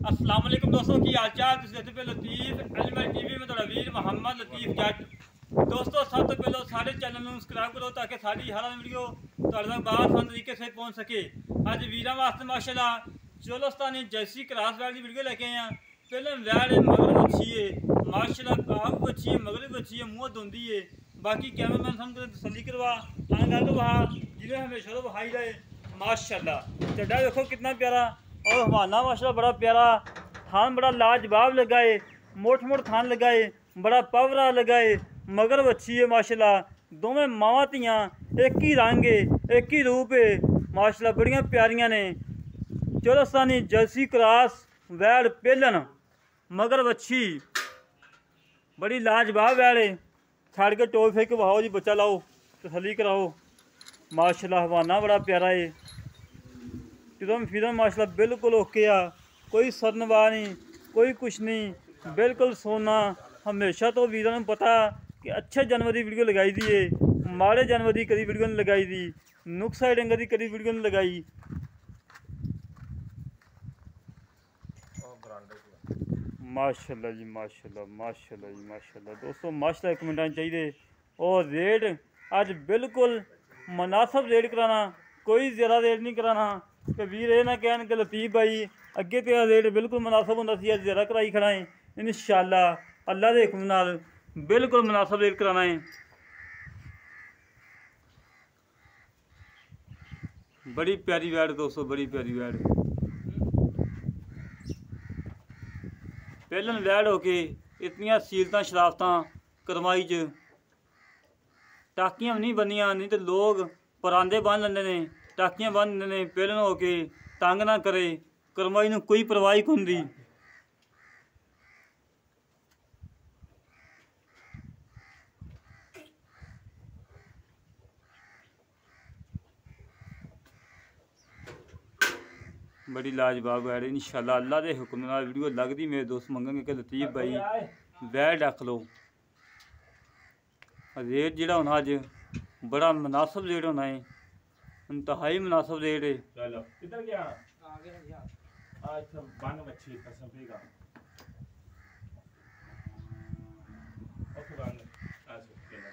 अस्सलाम वालेकुम दोस्तों की हाल चाल। तुसीं पे लतीफ एलिमेंट टीवी में थोड़ा वीर मोहम्मद लतीफ जट। दोस्तों सब तो पहले सारे चैनल में सब्सक्राइब करो ताकि सारी हर वीडियो तक बार आसान तरीके से पहुंच सके। अज वीर वास्ते माशाल्लाह चोलस्तानी जैसी क्रास वैल की वीडियो लेके आए हैं। पहले वैल मगरब अच्छी है माशाल्लाह, काब अच्छी है, मगरब अच्छी है, मुँह धुंदी है। बाकी कैमरामैन सामने तसली करवा आंगा तो वहाँ जिन्हें हमेशा तो बहाई रहे माशाल्लाह। चड्डा देखो कितना प्यारा और हवाना माशाल्लाह बड़ा प्यारा। थान बड़ा लाजवाब लगाए, मोट मोट थान लगाए, बड़ा पवरा लगाए, मगरब अच्छी है माशाल्लाह। दोवें मावां धियां एक ही रंग है, एक ही रूप है माशाल्लाह, बड़ियां प्यारियां ने। चोलस्तानी जर्सी क्रॉस वैड़ पेलन मगरब अच्छी बड़ी लाजवाब वैड़ है। छड़ के टोल फेंक बहाओ जी, बच्चा लाओ तसली कराओ माशाल्लाह। हवाना बड़ा प्यारा है, फिरम फिरम माशाल्लाह बिल्कुल ओके आ, कोई सरनवा नहीं, कोई कुछ नहीं, बिल्कुल सोना। हमेशा तो वीरों ने पता कि अच्छे जानवर की वीडियो लगाई दी है, माड़े जानवर की कभी वीडियो नहीं लगाई दी, नुकसा डंगर की कभी वीडियो नहीं लगाई। माशाल्लाह जी माशाल्लाह माशाल्लाह जी माशाल्लाह। दोस्तों माशाल्लाह एक मिनट चाहिए। और रेट अज बिल्कुल मुनासिब रेट कराना, कोई ज़्यादा रेट नहीं कराना कि वीर ये ना कहन कि लतीफ भाई अगे तो रेट बिल्कुल मुनासिब होंदा सी, अज ज़्यादा कराई खड़ा है। इंशाअल्लाह अल्लाह के हुक्म नाल बिल्कुल मुनासिब रेट कराना है। बड़ी प्यारी वैड़ दोस्तों, बड़ी प्यारी वैड़। पहलन वैड़ हो के इतनियां सीलतां शराफतां करमाई च टाकियां भी नहीं बनिया, नहीं तो लोग परांदे बन लेंदे ने, टाकियां बन लेंदे ने। पहलन हो के तंग ना करे, करमाई नूं कोई परवाह ही कोई नहीं। बड़ी लाजवाब वैड़। इंशाअल्लाह अल्लाह के हुक्म नाल वीडियो लगदी मेरे दोस्त मंगेंगे कि लतीफ भाई वैड़ रख लो। रेट जिहड़ा होना अज बड़ा मुनासिब रेट होना है, इंतहाई मुनासिब रेट है। किधर गया? आ गया आज बन मच्छी कसम का ओके बन आज केला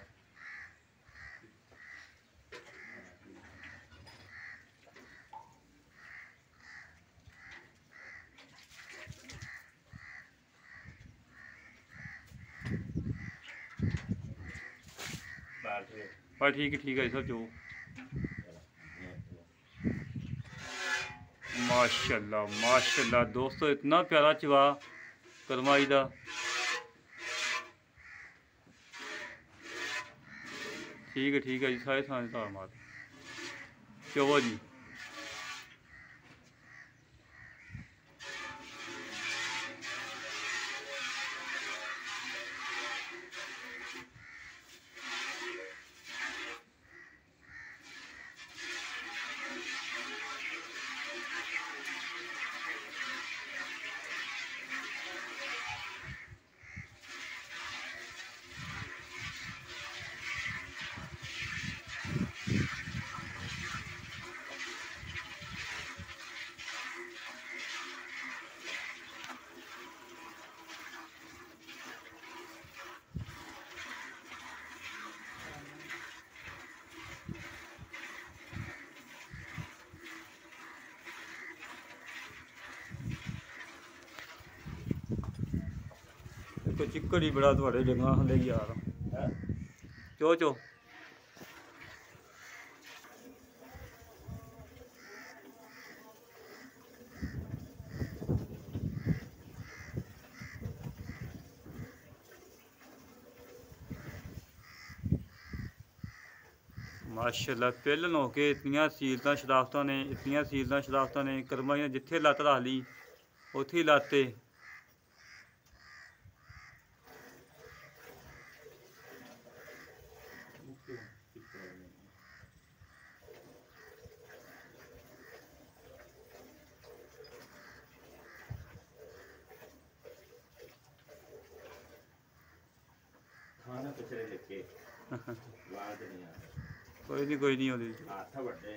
पर ठीक है सर जो माशाल्लाह माशाल्लाह। दोस्तों इतना प्यारा चवा करमाई दा। ठीक है जी, सारे थाने तार मार चवो जी। तो चिक्कड़ ही बड़ा थोड़े जगह हले यार चो चो। माशाल्लाह पहलन हो के इतनियां सीलतां शराफतां ने, इतनियां सीलतां शराफतां ने। करमाई जिथे लत्त रख ली उत्थे ही लाते। खाना पिछले लेके आवाज नहीं आ कोई नहीं होती। हाथ बड़े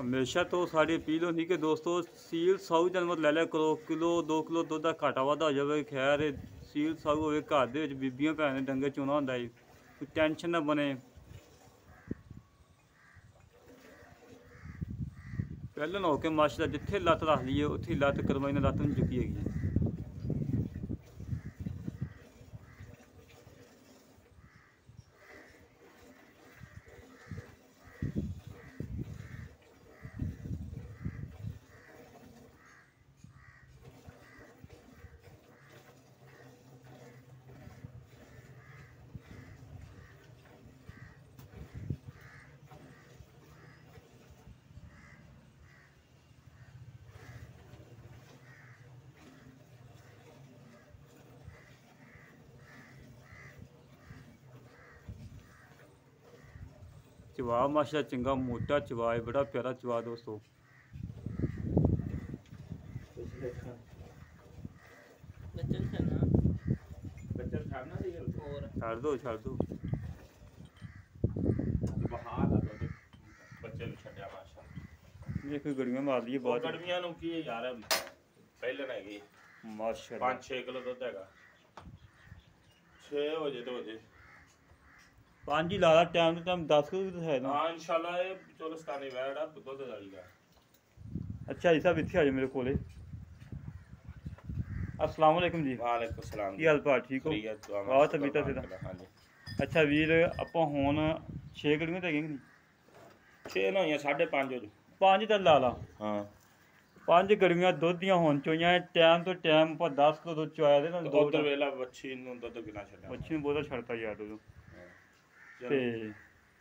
हमेशा तो साड़ी अपील होनी कि दोस्तों सील साऊ जानवर ले लिया करो, किलो 2 किलो दुध का घाटा वाधा हो जाए। खैर सील साऊ होवे घर दे विच बीबियां भैन ने डंगर चोना हुंदा है, कोई टेंशन ना बने। पहले ना होके माशाल्लाह जिथे लत्त रख लीए उत्थे लत्त करवाई ने लत्त नहीं चुकी हैगी। चवा माशाल्लाह चंगा मोटा चवा है, बड़ा प्यारा चवा दोस्तों। छाड़ दो देखो गड़ियां मार ली बहुत। गड़ियां नु की यार पहले ना गई माशाल्लाह 5-6 किलो दूध हैगा, 6 हो जे तो हो जे 5 ही ला टाइम तो टाइम 10 किलो है ना। हाँ इंशाल्लाह ये चोलस्तानी वैड आ दूध वाली का। अच्छा जी साहब इत्थे आ जाओ मेरे कोले। अस्सलाम वालेकुम जी। वालेकुम सलाम। की हाल भाल ठीक हो? वाह तबीयत से। हाँ जी। अच्छा वीर ਆਪਾਂ ਹੁਣ 6 ਗੜੀਆਂ ਤੇ ਗਏ ਨਹੀਂ 6 ਨਾ ਹੋਈਆਂ 5.5 ਹੋ ਜੂ 5 ਤਾਂ ਲਾ ਲਾ। ਹਾਂ 5 ਗੜੀਆਂ ਦੁੱਧ ਦੀਆਂ ਹੋਣ ਚੋਈਆਂ ਟਾਈਮ ਤੋਂ ਟਾਈਮ ਆਪਾਂ 10 ਕਿਲੋ ਦੁੱਧ ਚੋਇਆ ਦੇ ਨਾਲ ਦੋ ਉਧਰ ਵੇਲਾ ਵੱਛੀ ਨੂੰ ਦੁੱਧ ਕਿੰਨਾ ਛੱਡਿਆ ਬੱਚੀ ਨੂੰ ਬਹੁਤਾ ਛੱਡਤਾ ਯਾਰ ਉਦੋਂ ਤੇ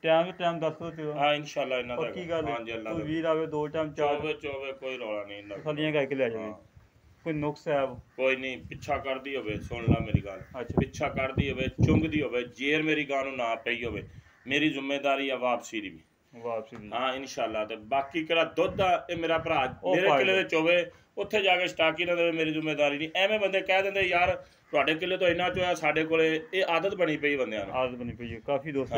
ਟਾਈਮ ਤੋਂ ਟਾਈਮ 10 ਕਿਲੋ ਚੋਇਆ। ਹਾਂ ਇੰਸ਼ਾਅੱਲਾ ਇਹਨਾਂ ਦਾ ਪੱਕੀ ਗੱਲ। ਹਾਂ ਜੀ ਅੱਲਾ ਕੋਈ ਵੀਰ ਆਵੇ ਦੋ ਟਾਈਮ ਚਾਰ ਚੋਵੇ ਕੋਈ ਰੌਲਾ ਨਹੀਂ ਇਹਨਾਂ ਥੱਲੀਆਂ ਕਰਕੇ ਲੈ ਜਾਵੇ। ਕੋਈ ਨੁਕਸ ਹੈ ਕੋਈ ਨਹੀਂ ਪਿੱਛਾ ਕਰਦੀ ਹੋਵੇ ਸੁਣ ਲਾ ਮੇਰੀ ਗੱਲ। ਅੱਛਾ ਪਿੱਛਾ ਕਰਦੀ ਹੋਵੇ ਚੁੰਗਦੀ ਹੋਵੇ ਜੇਰ ਮੇਰੀ ਗਾਂ ਨੂੰ ਨਾ ਪਈ ਹੋਵੇ ਮੇਰੀ ਜ਼ਿੰਮੇਵਾਰੀ ਆ ਵਾਪਸੀ ਦੀ ਵੀ ਵਾਪਸੀ ਦੀ। ਹਾਂ ਇਨਸ਼ਾਅੱਲਾ। ਤੇ ਬਾਕੀ ਕਿਹੜਾ ਦੁੱਧ ਆ ਇਹ ਮੇਰਾ ਭਰਾ ਮੇਰੇ ਕਿਲੇ ਵਿੱਚ ਹੋਵੇ ਉੱਥੇ ਜਾ ਕੇ ਸਟਾਕੀ ਨਾ ਦੇਵੇ ਮੇਰੀ ਜ਼ਿੰਮੇਵਾਰੀ ਨਹੀਂ। ਐਵੇਂ ਬੰਦੇ ਕਹਿ ਦਿੰਦੇ ਯਾਰ ਤੁਹਾਡੇ ਕਿਲੇ ਤੋਂ ਇੰਨਾ ਚੋਇਆ ਸਾਡੇ ਕੋਲੇ, ਇਹ ਆਦਤ ਬਣੀ ਪਈ ਬੰਦਿਆਂ ਨੂੰ। ਆਦਤ ਬਣੀ ਪਈ ਹੈ ਕਾਫੀ ਦੋਸਤ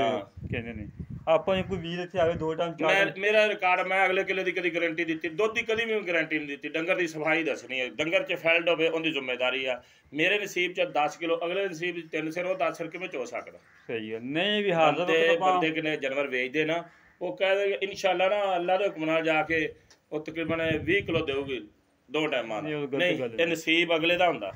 ਕਹਿੰਦੇ ਨੇ ਆਪਾਂ ਕੋਈ ਵੀਰ ਇੱਥੇ ਆਵੇ ਦੋ ਟਾਈਮ ਚਾਰ। ਮੇਰਾ ਰਿਕਾਰਡ ਮੈਂ ਅਗਲੇ ਕਿਲੇ ਦੀ ਕਦੀ ਗਾਰੰਟੀ ਦਿੱਤੀ ਦੁੱਧ ਦੀ ਕਦੀ ਵੀ ਗਾਰੰਟੀ ਨਹੀਂ ਦਿੱਤੀ। ਡੰਗਰ ਦੀ ਸਫਾਈ ਦੱਸਣੀ ਹੈ, ਡੰਗਰ 'ਚ ਫੈਲਡ ਹੋਵੇ ਉਹਦੀ ਜ਼ਿੰਮੇਵਾਰੀ ਆ। ਮੇਰੇ ਨਸੀਬ 'ਚ 10 ਕਿਲੋ ਅਗਲੇ ਨਸੀਬ 'ਚ 3 ਸਿਰ ਉਹ 10 ਸਿਰ ਕਿਵੇਂ ਚੋ ਸਕਦਾ। ਸਹੀ ਹੈ ਨਹੀਂ ਵੀ ਹਾਜ਼ਰ ਬੰਦੇ ਕਿਨੇ ਜਾਨਵਰ ਵੇਚਦੇ ਨਾ ਉਹ ਕਹਿੰਦੇ ਇਨਸ਼ਾਅੱਲਾ ਨਾ ਅੱਲਾ ਦੇ ਹੁਕਮ ਨਾਲ ਜਾ ਕੇ ਉਹ ਤਕਰੀਬਨ 20 ਕਿਲੋ ਦੇਊਗੀ 2 ਟਾਈਮਾਂ ਦਾ। ਨਹੀਂ ਇਹ ਨਸੀਬ ਅਗਲੇ ਦਾ ਹੁੰਦਾ।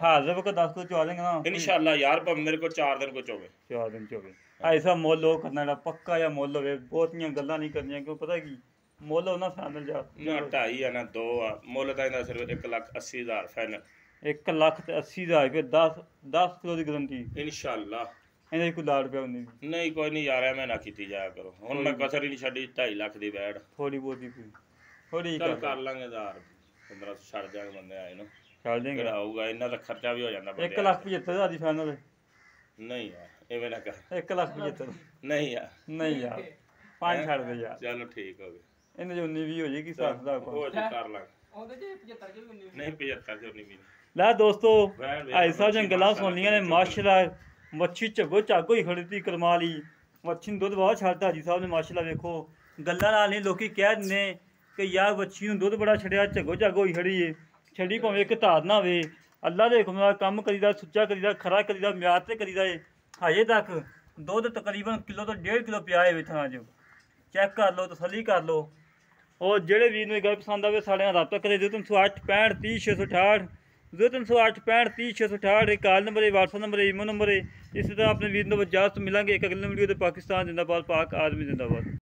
ਹਾਜ਼ਰ ਕੋ 10 ਕਿਲੋ ਚਵਾ ਦੇਂਗੇ ਨਾ ਇਨਸ਼ਾਅੱਲਾ ਯਾਰ ਭਾਵੇਂ ਮੇਰੇ ਕੋਲ 4 ਦਿਨ ਕੋ ਚੋਵੇ 4 ਦਿਨ ਚੋਵੇ। ਐਸਾ ਮੁੱਲ ਉਹ ਕਰਨਾ ਜਿਹੜਾ ਪੱਕਾ ਜਾਂ ਮੁੱਲ ਹੋਵੇ। ਬਹੁਤੀਆਂ ਗੱਲਾਂ ਨਹੀਂ ਕਰਨੀਆਂ ਕਿਉਂ ਪਤਾ ਕੀ ਮੁੱਲ ਉਹਨਾਂ ਸਾਹਮਣੇ ਜਾ ਨਾ 2.5 ਆ ਨਾ 2 ਆ ਮੁੱਲ ਤਾਂ ਇਹਦਾ ਸਿਰਫ 1,80,000 ਫਾਈਨਲ। 1,80,000 ਰੁਪਏ 10 ਕਿਲੋ ਦੀ ਗਾਰੰਟੀ ਇਨਸ਼ਾਅੱਲਾ। ਇਹਦੇ ਕੋਈ ਲਾੜ ਪਿਆ ਨਹੀਂ ਕੋਈ ਨਹੀਂ ਯਾਰ ਐਵੇਂ ਨਾ ਕੀਤੀ ਜਾਇਆ ਕਰੋ। ਹੁਣ ਮੈਂ ਕਸਰ ਹੀ ਨਹੀਂ ਛੱਡੀ 2.5 ਲੱਖ ਦੀ ਵੈੜ ਥੋੜੀ ਬਹੁਤੀ ਥੋੜੀ ਚੱਲ ਕਰ ਲਾਂਗੇ 1000-1500 ਛੱਡ ਜਾਗੇ ਬੰਦੇ ਆਏ ਨੂੰ ਛੱਡ ਦੇਂਗੇ ਆਊਗਾ ਇਹਨਾਂ ਦਾ ਖਰਚਾ ਵੀ ਹੋ ਜਾਂਦਾ। 1,75,000 ਦੀ ਫਾਈਨਲ ਨਹੀਂ ਯਾਰ ਐਵੇਂ ਨਾ ਕਰ। 1,75,000 ਨਹੀਂ ਯਾਰ ਨਹੀਂ ਯਾਰ 5 ਛੱਡ ਦੇ ਯਾਰ। ਚਲੋ ਠੀਕ ਹੋ ਗਿਆ। ਇਹਨੇ 19-20 ਹੋ ਜਾਏਗੀ 7 ਦਾ ਹੋ ਜੀ ਕਰ ਲਾਂਗੇ ਉਹਦੇ 'ਚ 75 ਨਹੀਂ 75 19 ਵੀ ਲੈ ਦੋਸਤੋ ਐਸਾ ਜਿਹੀਆਂ ਗੱਲਾਂ ਸੁਣ ਲੀਆਂ ਨੇ ਮਾਸ਼ਾਅੱਲਾ। ਮੱਛੀ ਝੱਗੋ ਝੱਗ ਹੋਈ ਖੜੀ ਤੀ ਕਰਮਾ ਲਈ ਮੱਛੀ ਨੂੰ ਦੁੱਧ ਬਹੁਤ ਛੱਡਦਾ ਜੀ ਸਾਹਿਬ ਨੇ ਮਾਸ਼ਾਅੱਲਾ। ਵੇਖੋ ਗੱਲਾਂ ਨਾਲ ਨਹੀਂ ਲੋਕੀ ਕਹਿ ਦਿੰਦੇ ਕਿ ਯਾਰ ਮੱਛੀ ਨੂੰ ਦੁੱਧ ਬੜਾ ਛੱਡਿਆ ਝੱਗੋ ਝੱਗ ਹੋਈ ਖੜੀ ਏ। ਛੱਡੀ ਭਾਵੇਂ ਇੱਕ ਧਾਰ ਨਾ ਹੋਵੇ ਅੱਲਾ ਦੇ ਹੁਕਮ ਨਾਲ ਕੰਮ ਕਰੀਦਾ ਸੁੱਚਾ ਕਰੀਦਾ ਖਰਾ ਕਰੀਦਾ ਮਿਆਦ ਤੇ ਕਰੀਦਾ ਏ। ਹਜੇ ਤੱਕ ਦੁੱਧ ਤਕਰੀਬਨ ਕਿਲੋ ਤੋਂ 1.5 ਕਿਲੋ ਪਿਆ ਏ ਵੇਖਣਾ ਜੋ ਚੈੱਕ ਕਰ ਲਓ ਤਸੱਲੀ ਕਰ ਲਓ। ਉਹ ਜਿਹੜੇ ਵੀਰ ਨੂੰ ਇਹ ਗੱਲ ਪਸੰਦ ਆਵੇ ਸਾਡੇ ਨਾਲ ਰਾਬਤਾ ਕਰੇ 0308 65 30 668 0308 65 30 668 ਕਾਲ ਨੰਬਰ ਹੈ, WhatsApp ਨੰਬਰ ਹੈ, ਈਮੋ ਨੰਬਰ ਹੈ। ਇਸੇ ਤਰ੍ਹਾਂ ਆਪਣੇ ਵੀਰ ਨੂੰ ਇਜਾਜ਼ਤ ਮਿਲਾਂਗੇ ਇੱਕ ਅਗਲੇ ਵੀਡੀਓ ਤੇ। ਪਾਕਿਸਤਾਨ ਜਿੰਦਾਬਾਦ, ਪਾਕ ਆਦਮੀ ਜਿੰਦਾਬਾਦ।